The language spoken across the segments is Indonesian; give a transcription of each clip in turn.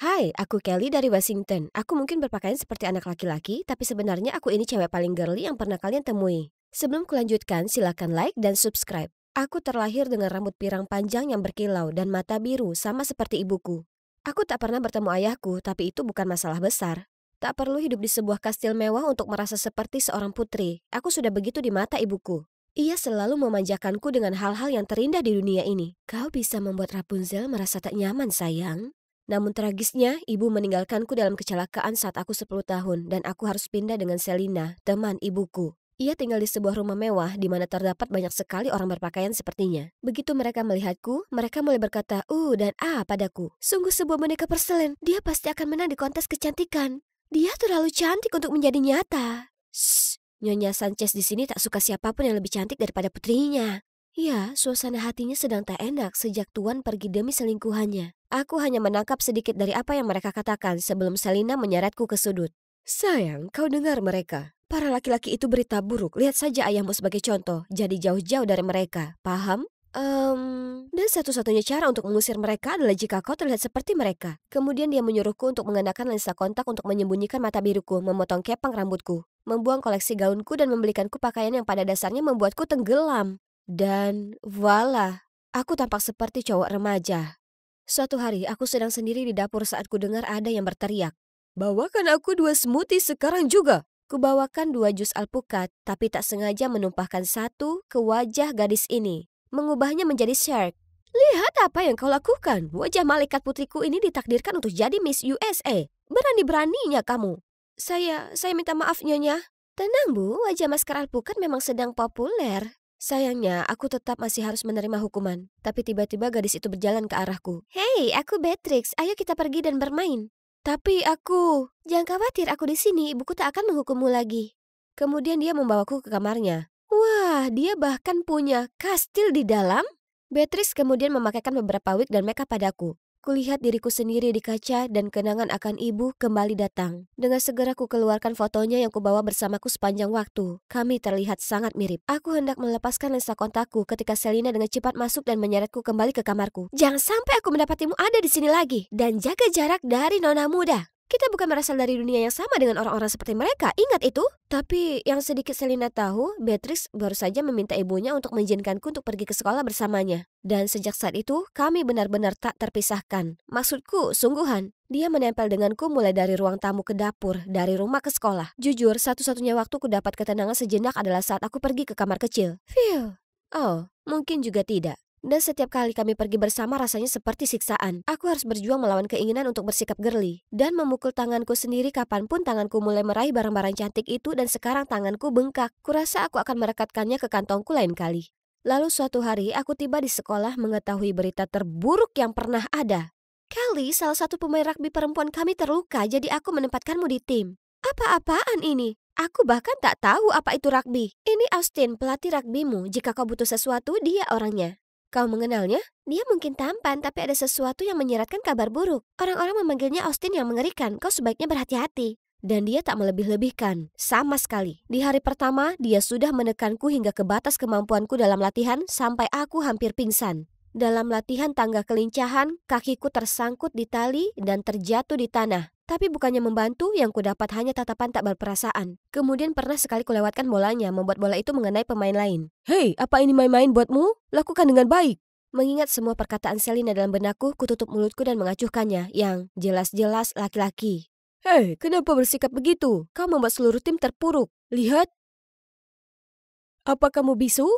Hai, aku Kelly dari Washington. Aku mungkin berpakaian seperti anak laki-laki, tapi sebenarnya aku ini cewek paling girly yang pernah kalian temui. Sebelum kulanjutkan, silakan like dan subscribe. Aku terlahir dengan rambut pirang panjang yang berkilau dan mata biru sama seperti ibuku. Aku tak pernah bertemu ayahku, tapi itu bukan masalah besar. Tak perlu hidup di sebuah kastil mewah untuk merasa seperti seorang putri. Aku sudah begitu di mata ibuku. Ia selalu memanjakanku dengan hal-hal yang terindah di dunia ini. Kau bisa membuat Rapunzel merasa tak nyaman, sayang. Namun tragisnya, ibu meninggalkanku dalam kecelakaan saat aku 10 tahun dan aku harus pindah dengan Selina, teman ibuku. Ia tinggal di sebuah rumah mewah di mana terdapat banyak sekali orang berpakaian sepertinya. Begitu mereka melihatku, mereka mulai berkata dan padaku. Sungguh sebuah boneka porselen, dia pasti akan menang di kontes kecantikan. Dia terlalu cantik untuk menjadi nyata. Shh, Nyonya Sanchez di sini tak suka siapapun yang lebih cantik daripada putrinya. Ya, suasana hatinya sedang tak enak sejak Tuan pergi demi selingkuhannya. Aku hanya menangkap sedikit dari apa yang mereka katakan sebelum Selina menyeretku ke sudut. Sayang, kau dengar mereka. Para laki-laki itu berita buruk. Lihat saja ayahmu sebagai contoh. Jadi jauh-jauh dari mereka. Paham? Dan satu-satunya cara untuk mengusir mereka adalah jika kau terlihat seperti mereka. Kemudian dia menyuruhku untuk mengenakan lensa kontak untuk menyembunyikan mata biruku, memotong kepang rambutku, membuang koleksi gaunku dan membelikanku pakaian yang pada dasarnya membuatku tenggelam. Dan voila, aku tampak seperti cowok remaja. Suatu hari, aku sedang sendiri di dapur saat ku dengar ada yang berteriak. Bawakan aku 2 smoothie sekarang juga. Kubawakan 2 jus alpukat, tapi tak sengaja menumpahkan satu ke wajah gadis ini, mengubahnya menjadi shark. Lihat apa yang kau lakukan. Wajah malaikat putriku ini ditakdirkan untuk jadi Miss USA. Berani-beraninya kamu. Saya minta maaf, Nyonya. Tenang, Bu, wajah masker alpukat memang sedang populer. Sayangnya, aku tetap masih harus menerima hukuman. Tapi tiba-tiba gadis itu berjalan ke arahku. Hei, aku Beatrix. Ayo kita pergi dan bermain. Tapi aku... Jangan khawatir, aku di sini. Ibuku tak akan menghukummu lagi. Kemudian dia membawaku ke kamarnya. Wah, dia bahkan punya kastil di dalam. Beatrix kemudian memakaikan beberapa wig dan makeup padaku. Kulihat diriku sendiri di kaca dan kenangan akan ibu kembali datang. Dengan segera ku keluarkan fotonya yang kubawa bersamaku sepanjang waktu. Kami terlihat sangat mirip. Aku hendak melepaskan lensa kontakku ketika Selina dengan cepat masuk dan menyeretku kembali ke kamarku. Jangan sampai aku mendapatimu ada di sini lagi. Dan jaga jarak dari nona muda. Kita bukan berasal dari dunia yang sama dengan orang-orang seperti mereka, ingat itu? Tapi yang sedikit Selina tahu, Beatrix baru saja meminta ibunya untuk mengizinkanku untuk pergi ke sekolah bersamanya. Dan sejak saat itu, kami benar-benar tak terpisahkan. Maksudku, sungguhan. Dia menempel denganku mulai dari ruang tamu ke dapur, dari rumah ke sekolah. Jujur, satu-satunya waktu ku dapat ketenangan sejenak adalah saat aku pergi ke kamar kecil. Phew. Oh, mungkin juga tidak. Dan setiap kali kami pergi bersama rasanya seperti siksaan. Aku harus berjuang melawan keinginan untuk bersikap girly. Dan memukul tanganku sendiri kapanpun tanganku mulai meraih barang-barang cantik itu dan sekarang tanganku bengkak. Kurasa aku akan merekatkannya ke kantongku lain kali. Lalu suatu hari aku tiba di sekolah mengetahui berita terburuk yang pernah ada. Kelly, salah satu pemain rugby perempuan kami terluka, jadi aku menempatkanmu di tim. Apa-apaan ini? Aku bahkan tak tahu apa itu rugby. Ini Austin, pelatih rugbymu. Jika kau butuh sesuatu, dia orangnya. Kau mengenalnya? Dia mungkin tampan, tapi ada sesuatu yang menyeratkan kabar buruk. Orang-orang memanggilnya Austin yang mengerikan. Kau sebaiknya berhati-hati. Dan dia tak melebih-lebihkan, sama sekali. Di hari pertama, dia sudah menekanku hingga ke batas kemampuanku dalam latihan sampai aku hampir pingsan. Dalam latihan tangga kelincahan, kakiku tersangkut di tali dan terjatuh di tanah. Tapi bukannya membantu, yang kudapat hanya tatapan tak berperasaan. Kemudian pernah sekali kulewatkan bolanya, membuat bola itu mengenai pemain lain. Hei, apa ini main-main buatmu? Lakukan dengan baik. Mengingat semua perkataan Selina dalam benakku, kututup mulutku dan mengacuhkannya, yang jelas-jelas laki-laki. Hei, kenapa bersikap begitu? Kau membuat seluruh tim terpuruk. Lihat. Apa kamu bisu?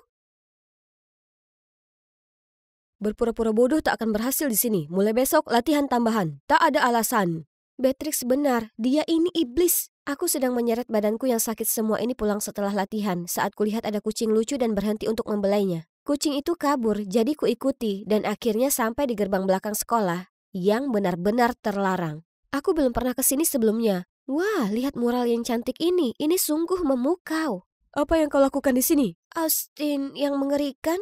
Berpura-pura bodoh tak akan berhasil di sini. Mulai besok latihan tambahan. Tak ada alasan. Beatrix benar, dia ini iblis. Aku sedang menyeret badanku yang sakit semua ini pulang setelah latihan saat kulihat ada kucing lucu dan berhenti untuk membelainya. Kucing itu kabur, jadi kuikuti dan akhirnya sampai di gerbang belakang sekolah yang benar-benar terlarang. Aku belum pernah kesini sebelumnya. Wah, lihat mural yang cantik ini. Ini sungguh memukau. Apa yang kau lakukan di sini? Austin yang mengerikan?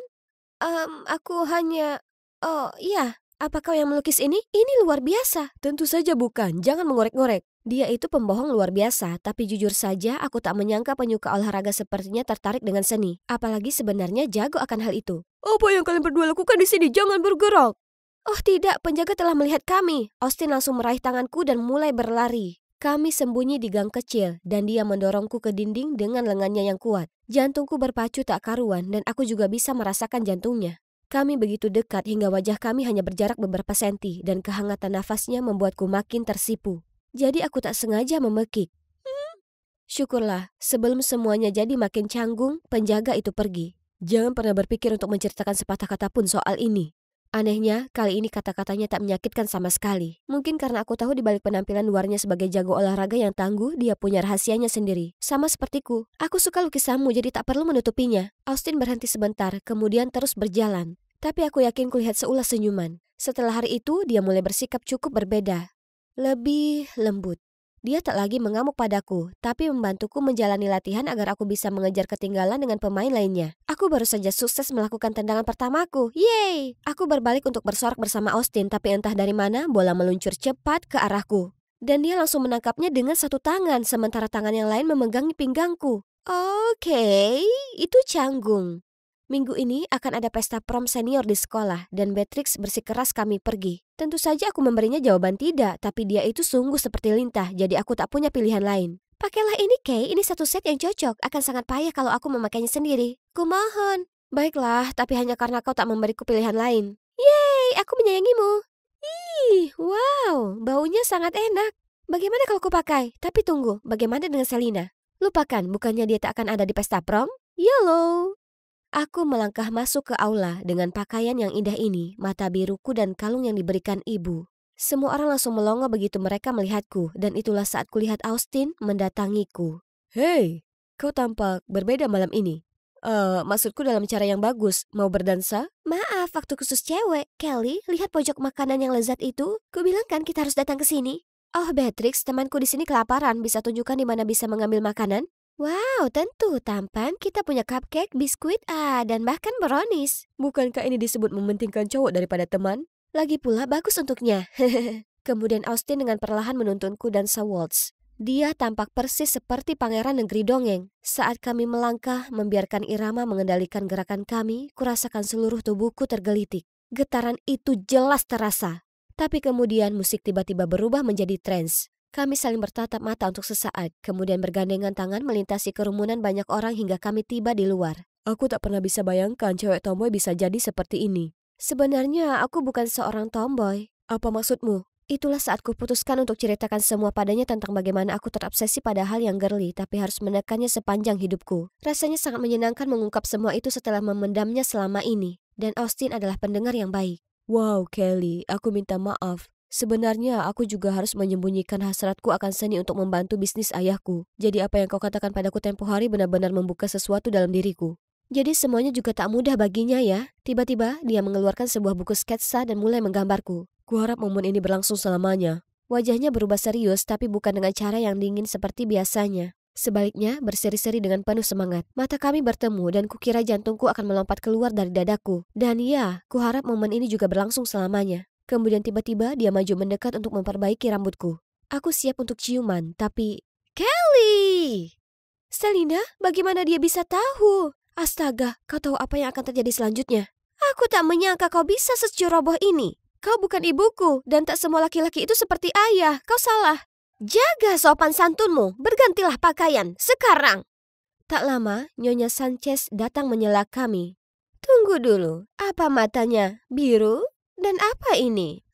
Aku hanya... Oh, iya. Apa kau yang melukis ini? Ini luar biasa. Tentu saja bukan. Jangan mengorek-ngorek. Dia itu pembohong luar biasa. Tapi jujur saja, aku tak menyangka penyuka olahraga sepertinya tertarik dengan seni. Apalagi sebenarnya jago akan hal itu. Apa yang kalian berdua lakukan di sini? Jangan bergerak. Oh tidak, penjaga telah melihat kami. Austin langsung meraih tanganku dan mulai berlari. Kami sembunyi di gang kecil dan dia mendorongku ke dinding dengan lengannya yang kuat. Jantungku berpacu tak karuan dan aku juga bisa merasakan jantungnya. Kami begitu dekat hingga wajah kami hanya berjarak beberapa senti dan kehangatan nafasnya membuatku makin tersipu. Jadi aku tak sengaja memekik. Syukurlah, sebelum semuanya jadi makin canggung, penjaga itu pergi. Jangan pernah berpikir untuk menceritakan sepatah kata pun soal ini. Anehnya, kali ini kata-katanya tak menyakitkan sama sekali. Mungkin karena aku tahu di balik penampilan luarnya sebagai jago olahraga yang tangguh, dia punya rahasianya sendiri. Sama sepertiku, aku suka lukisanmu jadi tak perlu menutupinya. Austin berhenti sebentar, kemudian terus berjalan. Tapi aku yakin kulihat seulas senyuman. Setelah hari itu, dia mulai bersikap cukup berbeda. Lebih lembut. Dia tak lagi mengamuk padaku, tapi membantuku menjalani latihan agar aku bisa mengejar ketinggalan dengan pemain lainnya. Aku baru saja sukses melakukan tendangan pertamaku. Yeay! Aku berbalik untuk bersorak bersama Austin, tapi entah dari mana bola meluncur cepat ke arahku. Dan dia langsung menangkapnya dengan satu tangan, sementara tangan yang lain memegangi pinggangku. Oke, itu canggung. Minggu ini akan ada pesta prom senior di sekolah dan Beatrix bersikeras kami pergi. Tentu saja aku memberinya jawaban tidak, tapi dia itu sungguh seperti lintah, jadi aku tak punya pilihan lain. Pakailah ini, Kay, ini satu set yang cocok, akan sangat payah kalau aku memakainya sendiri. Kumohon. Baiklah, tapi hanya karena kau tak memberiku pilihan lain. Yeay, aku menyayangimu. Ih, wow, baunya sangat enak. Bagaimana kalau kupakai? Tapi tunggu, bagaimana dengan Selina? Lupakan, bukannya dia tak akan ada di pesta prom? YOLO! Aku melangkah masuk ke aula dengan pakaian yang indah ini, mata biruku dan kalung yang diberikan ibu. Semua orang langsung melongo begitu mereka melihatku, dan itulah saat kulihat Austin mendatangiku. Hei, kau tampak berbeda malam ini. Maksudku dalam cara yang bagus, mau berdansa? Maaf, waktu khusus cewek. Kelly, lihat pojok makanan yang lezat itu. Kubilang kan kita harus datang ke sini. Oh, Beatrix, temanku di sini kelaparan, bisa tunjukkan di mana bisa mengambil makanan? Wow, tentu tampan. Kita punya cupcake, biskuit, dan bahkan brownies. Bukankah ini disebut mementingkan cowok daripada teman? Lagi pula bagus untuknya. Kemudian Austin dengan perlahan menuntunku dansa waltz. Dia tampak persis seperti pangeran negeri dongeng. Saat kami melangkah, membiarkan irama mengendalikan gerakan kami, kurasakan seluruh tubuhku tergelitik. Getaran itu jelas terasa. Tapi kemudian musik tiba-tiba berubah menjadi trance. Kami saling bertatap mata untuk sesaat, kemudian bergandengan tangan melintasi kerumunan banyak orang hingga kami tiba di luar. Aku tak pernah bisa bayangkan cewek tomboy bisa jadi seperti ini. Sebenarnya aku bukan seorang tomboy. Apa maksudmu? Itulah saat kuputuskan untuk ceritakan semua padanya tentang bagaimana aku terobsesi pada hal yang girly, tapi harus menekannya sepanjang hidupku. Rasanya sangat menyenangkan mengungkap semua itu setelah memendamnya selama ini. Dan Austin adalah pendengar yang baik. Wow, Kelly, aku minta maaf. Sebenarnya aku juga harus menyembunyikan hasratku akan seni untuk membantu bisnis ayahku. Jadi apa yang kau katakan padaku tempo hari benar-benar membuka sesuatu dalam diriku. Jadi semuanya juga tak mudah baginya ya. Tiba-tiba dia mengeluarkan sebuah buku sketsa dan mulai menggambarku. Kuharap momen ini berlangsung selamanya. Wajahnya berubah serius tapi bukan dengan cara yang dingin seperti biasanya. Sebaliknya berseri-seri dengan penuh semangat. Mata kami bertemu dan kukira jantungku akan melompat keluar dari dadaku. Dan ya, kuharap momen ini juga berlangsung selamanya. Kemudian tiba-tiba dia maju mendekat untuk memperbaiki rambutku. Aku siap untuk ciuman, tapi... Kelly! Selina, bagaimana dia bisa tahu? Astaga, kau tahu apa yang akan terjadi selanjutnya? Aku tak menyangka kau bisa seceroboh ini. Kau bukan ibuku, dan tak semua laki-laki itu seperti ayah. Kau salah. Jaga sopan santunmu, bergantilah pakaian, sekarang. Tak lama, Nyonya Sanchez datang menyela kami. Tunggu dulu, apa matanya? Biru? Dan apa ini?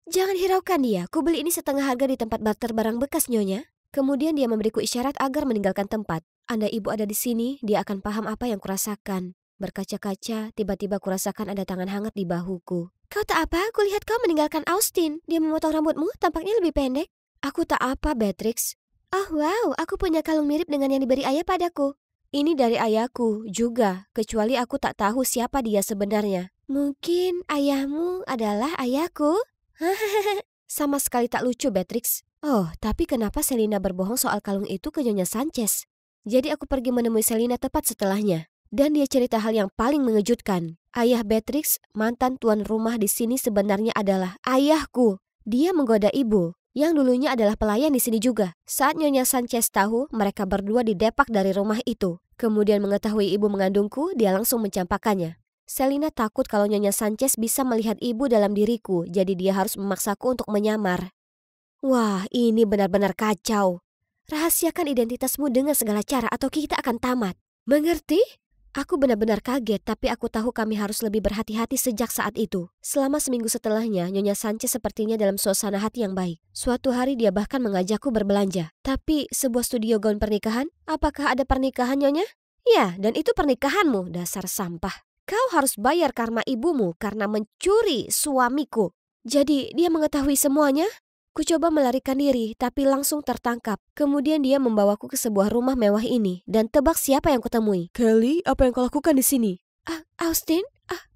Jangan hiraukan dia. Ku beli ini setengah harga di tempat barter barang bekas, Nyonya. Kemudian dia memberiku isyarat agar meninggalkan tempat. Andai ibu ada di sini, dia akan paham apa yang kurasakan. Berkaca-kaca, tiba-tiba kurasakan ada tangan hangat di bahuku. Kau tak apa? Kulihat kau meninggalkan Austin. Dia memotong rambutmu, tampaknya lebih pendek. Aku tak apa, Beatrix. Oh wow, aku punya kalung mirip dengan yang diberi ayah padaku. Ini dari ayahku juga, kecuali aku tak tahu siapa dia sebenarnya. Mungkin ayahmu adalah ayahku? Sama sekali tak lucu, Beatrix. Oh, tapi kenapa Selina berbohong soal kalung itu ke Nyonya Sanchez? Jadi aku pergi menemui Selina tepat setelahnya. Dan dia cerita hal yang paling mengejutkan. Ayah Beatrix, mantan tuan rumah di sini sebenarnya adalah ayahku. Dia menggoda ibu, yang dulunya adalah pelayan di sini juga. Saat Nyonya Sanchez tahu, mereka berdua didepak dari rumah itu. Kemudian mengetahui ibu mengandungku, dia langsung mencampakkannya. Selina takut kalau Nyonya Sanchez bisa melihat ibu dalam diriku, jadi dia harus memaksaku untuk menyamar. Wah, ini benar-benar kacau. Rahasiakan identitasmu dengan segala cara atau kita akan tamat. Mengerti? Aku benar-benar kaget, tapi aku tahu kami harus lebih berhati-hati sejak saat itu. Selama seminggu setelahnya, Nyonya Sanchez sepertinya dalam suasana hati yang baik. Suatu hari dia bahkan mengajakku berbelanja. Tapi sebuah studio gaun pernikahan? Apakah ada pernikahan, Nyonya? Ya, dan itu pernikahanmu, dasar sampah. Kau harus bayar karma ibumu karena mencuri suamiku. Jadi dia mengetahui semuanya? Ku coba melarikan diri, tapi langsung tertangkap. Kemudian dia membawaku ke sebuah rumah mewah ini, dan tebak siapa yang kutemui. Kelly, apa yang kau lakukan di sini? Austin?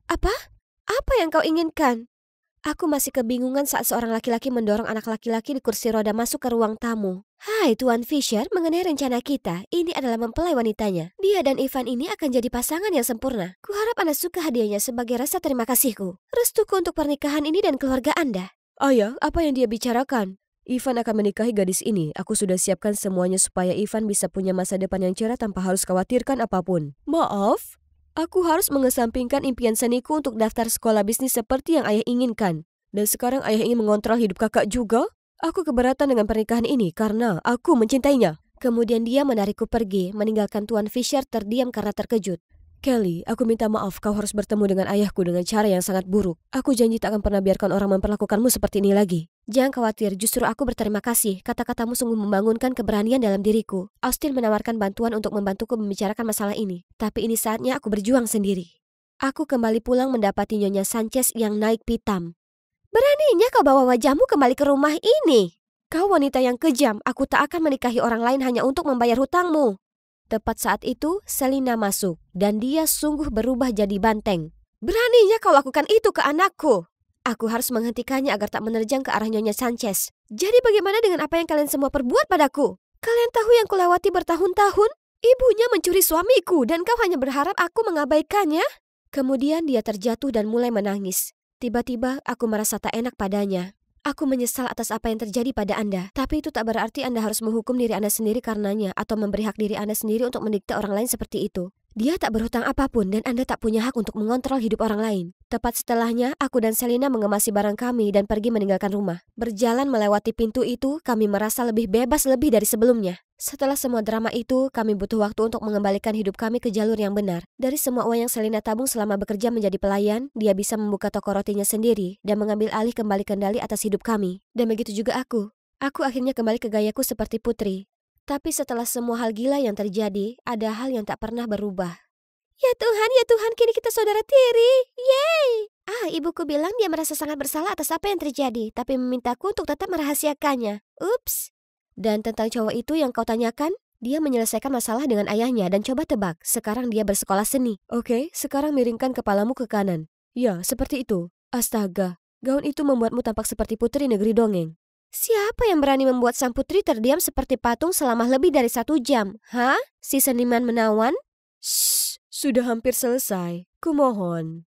Apa? Apa yang kau inginkan? Aku masih kebingungan saat seorang laki-laki mendorong anak laki-laki di kursi roda masuk ke ruang tamu. Hai Tuan Fisher, mengenai rencana kita, ini adalah mempelai wanitanya. Dia dan Ivan ini akan jadi pasangan yang sempurna. Kuharap Anda suka hadiahnya sebagai rasa terima kasihku. Restuku untuk pernikahan ini dan keluarga Anda. Ayah, apa yang dia bicarakan? Ivan akan menikahi gadis ini. Aku sudah siapkan semuanya supaya Ivan bisa punya masa depan yang cerah tanpa harus khawatirkan apapun. Maaf? Aku harus mengesampingkan impian seniku untuk daftar sekolah bisnis seperti yang ayah inginkan. Dan sekarang ayah ingin mengontrol hidup kakak juga? Aku keberatan dengan pernikahan ini karena aku mencintainya. Kemudian dia menarikku pergi, meninggalkan Tuan Fisher terdiam karena terkejut. Kelly, aku minta maaf, kau harus bertemu dengan ayahku dengan cara yang sangat buruk. Aku janji tak akan pernah biarkan orang memperlakukanmu seperti ini lagi. Jangan khawatir, justru aku berterima kasih. Kata-katamu sungguh membangunkan keberanian dalam diriku. Austin menawarkan bantuan untuk membantuku membicarakan masalah ini. Tapi ini saatnya aku berjuang sendiri. Aku kembali pulang mendapati Nyonya Sanchez yang naik pitam. Beraninya kau bawa wajahmu kembali ke rumah ini. Kau wanita yang kejam, aku tak akan menikahi orang lain hanya untuk membayar hutangmu. Tepat saat itu, Selina masuk, dan dia sungguh berubah jadi banteng. Beraninya kau lakukan itu ke anakku. Aku harus menghentikannya agar tak menerjang ke arah Nyonya Sanchez. Jadi bagaimana dengan apa yang kalian semua perbuat padaku? Kalian tahu yang kulewati bertahun-tahun? Ibunya mencuri suamiku, dan kau hanya berharap aku mengabaikannya? Kemudian dia terjatuh dan mulai menangis. Tiba-tiba aku merasa tak enak padanya. Aku menyesal atas apa yang terjadi pada Anda, tapi itu tak berarti Anda harus menghukum diri Anda sendiri karenanya atau memberi hak diri Anda sendiri untuk mendikte orang lain seperti itu. Dia tak berhutang apapun dan Anda tak punya hak untuk mengontrol hidup orang lain. Tepat setelahnya, aku dan Selina mengemasi barang kami dan pergi meninggalkan rumah. Berjalan melewati pintu itu, kami merasa lebih bebas lebih dari sebelumnya. Setelah semua drama itu, kami butuh waktu untuk mengembalikan hidup kami ke jalur yang benar. Dari semua uang yang Selina tabung selama bekerja menjadi pelayan, dia bisa membuka toko rotinya sendiri dan mengambil alih kembali kendali atas hidup kami. Dan begitu juga aku. Aku akhirnya kembali ke gayaku seperti putri. Tapi setelah semua hal gila yang terjadi, ada hal yang tak pernah berubah. Ya Tuhan, kini kita saudara tiri. Yeay! Ibuku bilang dia merasa sangat bersalah atas apa yang terjadi, tapi memintaku untuk tetap merahasiakannya. Ups. Dan tentang cowok itu yang kau tanyakan, dia menyelesaikan masalah dengan ayahnya dan coba tebak, sekarang dia bersekolah seni. Oke, sekarang miringkan kepalamu ke kanan. Ya, seperti itu. Astaga, gaun itu membuatmu tampak seperti putri negeri dongeng. Siapa yang berani membuat sang putri terdiam seperti patung selama lebih dari 1 jam? Hah? Si seniman menawan? Shh, sudah hampir selesai. Kumohon.